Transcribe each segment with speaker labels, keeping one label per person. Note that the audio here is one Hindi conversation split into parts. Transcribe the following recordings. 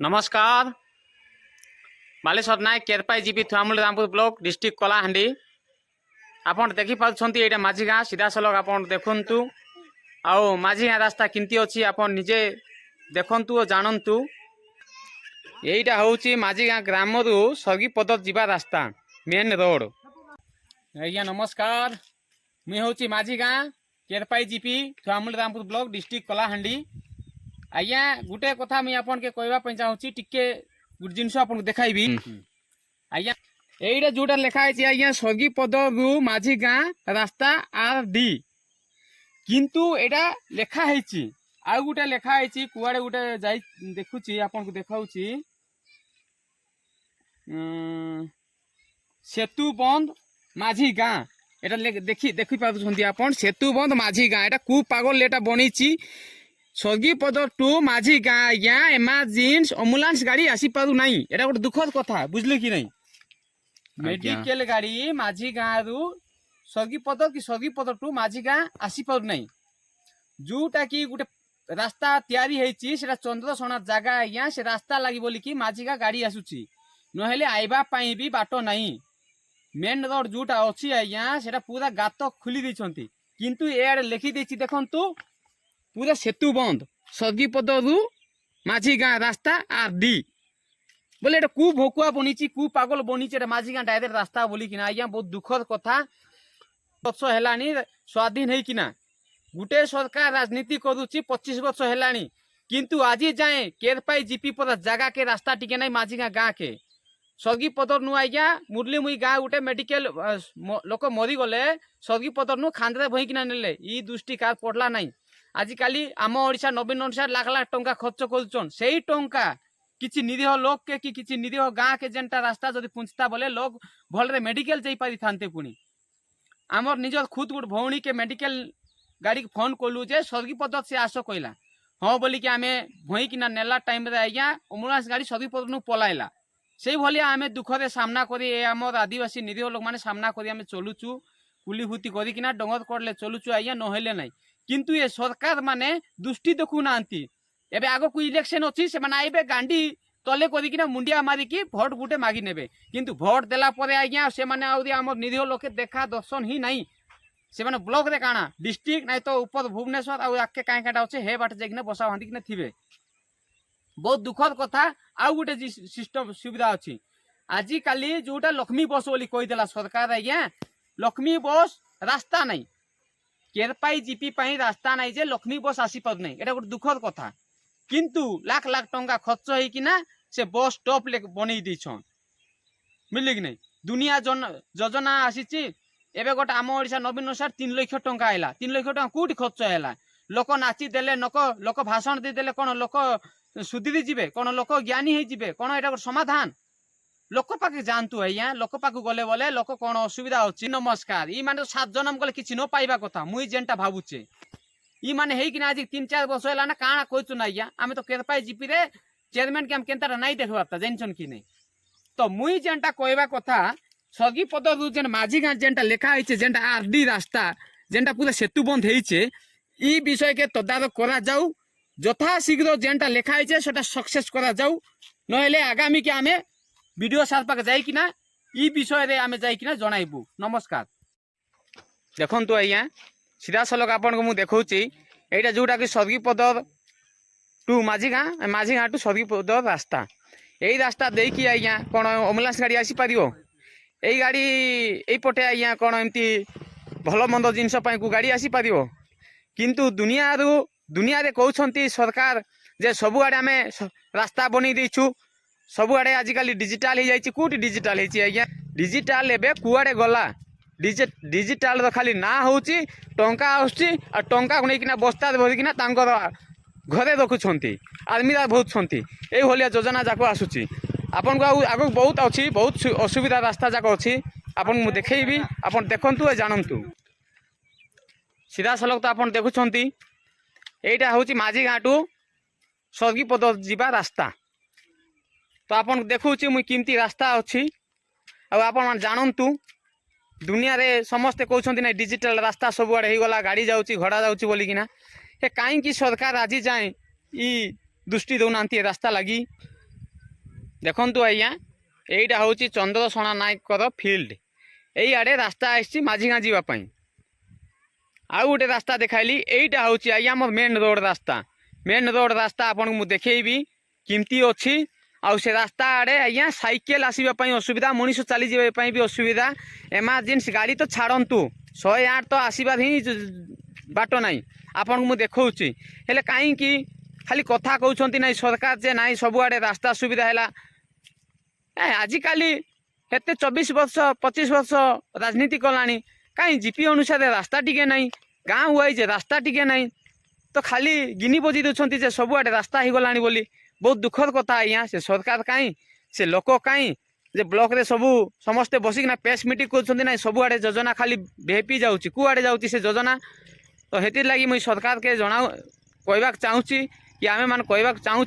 Speaker 1: नमस्कार Baleshwar Nayak Kerpai GP Thuamul Rampur block district Kalahandi आपन देखि पाछंती एटा माझी गाँ सीधा सलग आपन देखंतु आउ माझी गाँ रास्ता किंती अछि आपन निजे देखंतु और जानंतु। एटा होउची माझी गाँ ग्राम रु सरगी पदर जीवा रास्ता मेन रोड। आज्ञा नमस्कार मुई होउची माझी गाँ Kerpai GP Thuamul Rampur block district Kalahandi. आज्ञा गुटे कथा मुई आपन के कहबा पई चाहूची टिके गुट जिनस आपन देखाइबी। आज्ञा एइडा जोटा लेखा है आज्ञा सरगी पदर रु माझी गाँ रास्ता आर डी किंतु एटा लेखा है आ गुटे लेखा है कुआडे गुटे जाई देखुची आपन को देखाउची सेतु बंद माझी गाँ एटा देखि देखि पाछंती आपन सेतु बंद माझी गाँ एटा कु पागल एटा बनीची सरगी पदर टू माझी गाँ आज्ञा एमरजेंसी एम्बुलेंस गाड़ी आसी पारु नहीं एटा गोटे दुखद कथा बुझले कि नहीं। मेडिकल गाड़ी माझी गाँ रु सरगी पदर टू माझी गाँ आसी पारु नहीं जोटा कि गोटे रास्ता तैयारी हेची सेटा चंद्रसोना जगह आज्ञा से रास्ता लगी बोली कि माझी गाँ गाड़ी आसुची नहेले आइबा पाई भी बाट नहीं। मेन रोड जोटा अच्छी आज्ञा सेटा पूरा गात खोली देछंती किंतु एआडे लिखि देछि देखंतु पूरा सेतु बंद सरगी पदर रु माझी गाँ रास्ता आर डी बोले एटा कु भोकुआ बनीची कु पागल बनीची एटा माझी गाँ डायरेक्ट रास्ता बोली किना आज्ञा बहुत दुखद कथा। वर्ष हेलानी स्वाधीन है किना गुटे सरकार राजनीति करूची 25 वर्ष हेलानी किंतु आज जाए केरपाई जीपी पर जगह के रास्ता टिके नहीं माझी गाँ के सरगी पदर नु आज्ञा मुरली मुई गाँ गुटे मेडिकल लोक मरी गले सरगी पदर नु खांदे भई किना नेले ई दृष्टि कार पड़ला नहीं। आजिकाली आम ओडिशा नवीन अनुसार लाख लाख टंका खर्च करुचन से टंका किसी निरीह लोक के कि किसी निरीह गाँ के जेनटा रास्ता जदि पुंछता बोले लोग भलरे मेडिकल जाई पारि थांते पुणी आमर निजर खुद गुट भौणी के मेडिकल गाड़ी फोन कलु जे सरगी पदर से आस कहला हाँ बोली कि आमे भई किना नेला टाइम रे आज्ञा एम्बुलेंस गाड़ी सरगी पदर नु पलाइला से भलिया आमे दुखरे सामना करी आमर आदिवासी निरीह लोक माने सामना करी आमे चलुचु कुलीभूति करी किना डंगर करले चलुचु आज्ञा नहेले नहीं किंतु ये सरकार माने दृष्टि देखु नांती एबे आगो को इलेक्शन अछि से माने आइबे गांडी तले करी किना मुंडिया मारी की भोट गुटे मागी नेबे किंतु भोट देला परे आज्ञा से माने आउरी हमर निरीह लोके देखा दर्शन ही नहीं से माने ब्लॉक रे काना डिस्ट्रिक्ट नहीं तो ऊपर भुवनेश्वर आ आके काई काटा अछि हे बाट जेकिना बसा बांधी किना थिबे बहुत दुखद कथा। आ गुटे सिस्टम सुविधा अछि आजि काली जोटा लक्ष्मी बस बोली कहि देला सरकार आज्ञा लक्ष्मी बस रास्ता नहीं केरपाई जीपी पाई रास्ता नहीं जे लक्ष्मी बस आसी पार नहीं एटा गोटे दुखद कथा किंतु लाख लाख टंका खर्च है कि ना से बस स्टॉप ले बनै दिछन मिले कि नहीं दुनिया योजना आसीची एबे गोटे आम ओडिशा नवीन अनुसार 3 लाख टंका आइला 3 लाख टंका कोठी खर्च हैला लोक नाची देले लोक भाषण दे देले कोन लोक सुधीरी जिबे कोन लोक ज्ञानी हे जिबे कोन एटा समाधान लोक पाके जानतु आज्ञा लोक पाक गले बोले लोक कौन असुविधा होची नमस्कार ई माने 7 जन्म गले किछि न पाइबा कथा मुई जेनटा भाबुचे ई माने हेई किना आज 3-4 वर्ष हैला ना काना कहचु ना आज्ञा आमे तो केरपाई जीपी रे चेयरमैन के हम केनता नहीं देखबाता जेनछन कि नहीं तो मुई जेनटा कहबा कथा सरगी पदर रु जेन माझी गाँ जेनटा लेखा होइचे जेनटा आरडी रास्ता जेनटा पूरा सेतु बंद होइचे ई विषय के तदारक करा जाऊ यथा शीघ्र जेनटा लेखा होइचे सेटा सक्सेस करा जाऊ नहेले आगामी के आमे वीडियो सार पाक जाई किना ई विषय रे आमे जाई किना जणाइबु। नमस्कार देखंतु आज्ञा सीधा सलक आपन को मु देखौची एटा जोटा कि सरगी पदर टू माझी गाँ टू सरगी पदर रास्ता एई रास्ता देई कि आज्ञा कोन एम्बुलेंस गाड़ी आसी पारियो एई गाड़ी एई पटे आज्ञा कोन एमती भलो मंद जिंस पई को गाड़ी आसी पारियो किंतु दुनिया रे कहउछंती सरकार जे सब आडे आमे रास्ता बनी देछु सब आड़े आजिकल डिजिटाल हो जाइए कौटी डिजिटाल आज्ञा डिजिटाल एबे कुआडे गला डिजिटाल रो खाली ना होची टंका आउची आ टंका को नेकिना बस्ता भरिकिना तांकर घरे रखुछंती आर्मीरा बहुत छंती एई होलिया योजना जाको आसुची आपन को आगो बहुत अछि बहुत असुविधा रास्ता जाको अछि आपन मु देखैबी आपन देखंतु ए जानंतु सीधा सलक तो आपन देखुछंती एइटा होची माझी गाँ टू सरगी पदर जीवा रास्ता तो आपन देखुची मुई किमती रास्ता अच्छी आपन जानतु दुनिया रे समस्ते कहते ना डिजिटल रास्ता सब आड़े गला गाड़ी जाऊँगी घोड़ा जाऊँगी बोली किना हे कहीं सरकार आज जाए ई दृष्टि दौना रास्ता लगी देखंतु आज्ञा एईटा होची चंद्रसोना नायकर फील्ड एई आड़े रास्ता आसी माझीगाँ जावाई आउ गोटे रास्ता देखाइली एईटा होची आज्ञा मोर मेन रोड रास्ता आपन को देखैबी किमती अच्छी आउ से रास्ता आड़े आज्ञा साइकेल आसवाई असुविधा मनीष चली जावाई भी असुविधा एमरजेंसी गाड़ी तो छाड़तु 108 तो आसबार ही बाट ना आपन को देखौची हेले कहीं खाली कथा कहते ना सरकार जे ना सबुआड़े रास्ता सुविधा है आजिकाली हेते 24 वर्ष 25 वर्ष राजनीति कलानी कहीं जीपी अनुसार रास्ता टिके नहीं गाँ वाइज रास्ता टिके नहीं तो खाली गिनी बजी दौरान जे सबुआड़े रास्ता हो गलानी बोली बहुत दुखद कथा आज्ञा से सरकार कहीं से लोक कहीं जे ब्लॉक रे सबू समस्ते बसिकना प्रेस मीटिंग कर सबुआड़े योजना खाली भेपी जाऊँगी कुआड़े जाऊँगी से योजना तो हेति लगी मुई सरकार के जना कहवाक चाहूँगी कि आमे मान कहवाक चाहूँ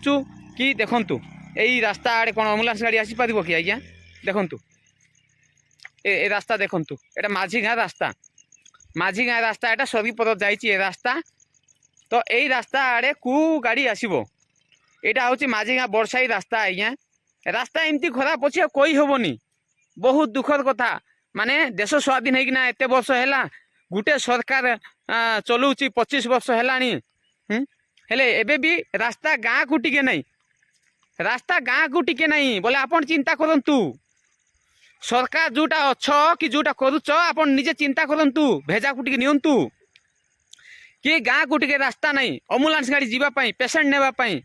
Speaker 1: कि देखंतु यही रास्ता आड़े कौन एम्बुलेंस गाड़ी आसीपर कि आज्ञा देखंतु ए रास्ता देखंतु एटा माझीगाँ रास्ता एटा स्वर्गीपद जाइए रास्ता तो यही रास्ता आड़े कु गाड़ी आसब यहाँ हूँ माझीगाँ बड़साई रास्ता आज्ञा रास्ता एमती खराब अच्छे कही हेनी बहुत दुखद कथा माने देश स्वाधीन होना एत वर्ष है गोटे सरकार चलाऊँच 25 वर्ष है हेले एबे भी रास्ता गाँ को टिके नहीं रास्ता गाँ को टिके नहीं बोले आपन चिंता करंतु सरकार जोटा अच्छ कि जोटा करुच आपन निजे चिंता करंतु भेजा को टिके नियंतु कि गाँ को टिके रास्ता नहीं एम्बुलेंस गाड़ी जीवाई पेसेंट नेबाई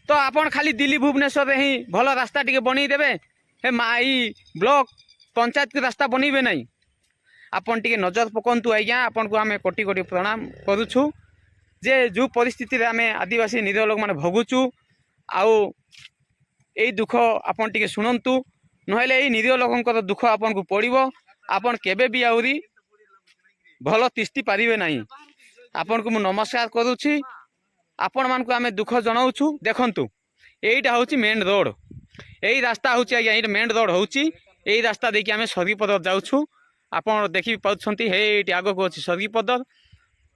Speaker 1: तो आपन खाली दिल्ली भुवनेश्वर ही भल रास्ता टिके बनईदेवे हे माई ब्लॉक पंचायत के रास्ता बनइबे नहीं आपन टिके नजर पकंतु आज्ञा आपन को आम कोटि कोटि प्रणाम करुछु जे जो परिस्थिति आम आदिवासी निरीह लोक मैंने भोगुचु आउ यही दुख आपन टिके शुणु नहले यही निरीह लोकंकर दुख आपन को पड़ो आपन केबे भी आउरी भल तिष्टि पारिबे नहीं आपन को मु नमस्कार करुछि आपण मान को आम दुख जनाऊँ देखंतु यहीटा हूँ मेन रोड यही रास्ता हूँ आज्ञा ये मेन रोड हूँ यही रास्ता देखिए आम स्वर्गीपद जाऊँ आपड़ देखी पाँच हे आग को अच्छी स्वर्गीपद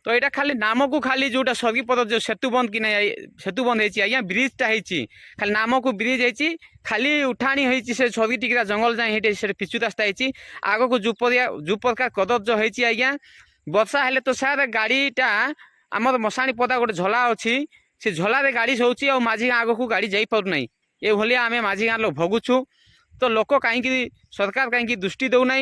Speaker 1: तो यहाँ खाली नाम को खाली जोटा स्वर्गीपद जो सेतुबंध कि नहीं सेतुबंध होती आज्ञा ब्रिजटा होती खाली नाम को ब्रिज होती खाली उठाणी होती से स्वर्गी टिकरा जंगल जाए से पिचु रास्ता होती आग को जो प्रकार कदर्ज होती आज्ञा वर्षा हेले तो सार गाड़ीटा आमर मशाणी पदा गोटे झला अच्छी से झलार गाड़ी सोची और माझी गाँ आग को गाड़ी जापार ये भाया आम माझी गाँ लोग भोगुछु तो लोक कहीं सरकार कहीं दृष्टि दौना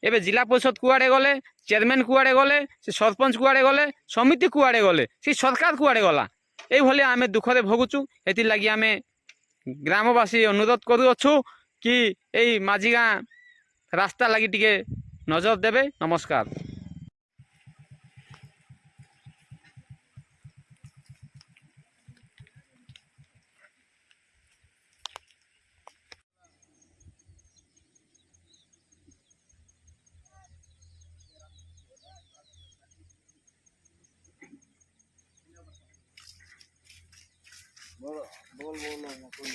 Speaker 1: एवं जिला परिषद कुआड़े गले चेयरमैन कुआड़े गले से सरपंच कुआड़े गले समिति कुआड़े गले से सरकार कुआड़े गला ये भाया आम दुखरे भोगुछु एथि लगी आम ग्रामवासी अनुरोध करुअछु कि यही माझी गाँ रास्ता लगी टिके नजर देवे नमस्कार।
Speaker 2: बोल बोल बोल कोई